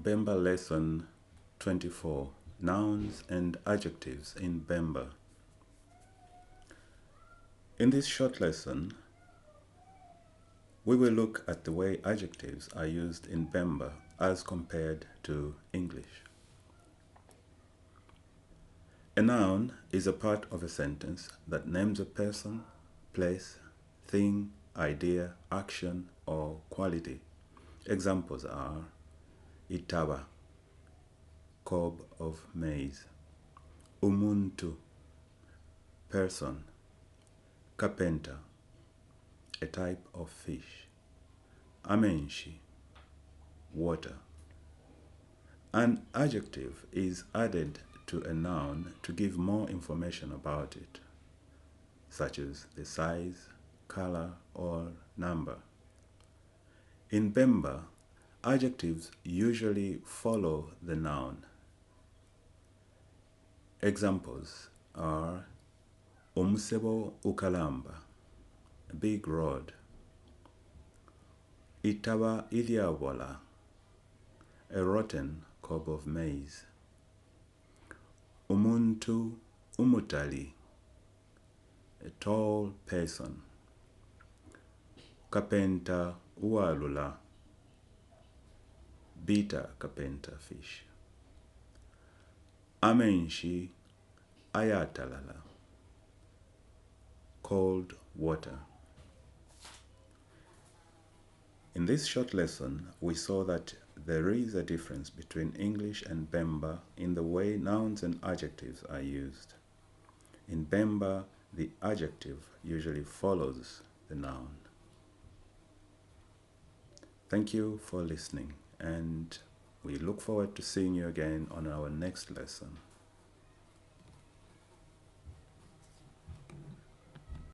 Bemba Lesson 24, Nouns and Adjectives in Bemba. In this short lesson, we will look at the way adjectives are used in Bemba as compared to English. A noun is a part of a sentence that names a person, place, thing, idea, action, or quality. Examples are Itaba, cob of maize; Umuntu, person; Kapenta, a type of fish; Amenshi, water. An adjective is added to a noun to give more information about it, such as the size, color, or number. In Bemba, adjectives usually follow the noun. Examples are Umusebo ukalamba, a big road; Itaba ilyabola, a rotten cob of maize; Umuntu, umutali, a tall person; Kapenta, uwalula, beta Kapenta fish; Amenshi, ayatalala, cold water. In this short lesson, we saw that there is a difference between English and Bemba in the way nouns and adjectives are used. In Bemba, the adjective usually follows the noun. Thank you for listening, and we look forward to seeing you again on our next lesson.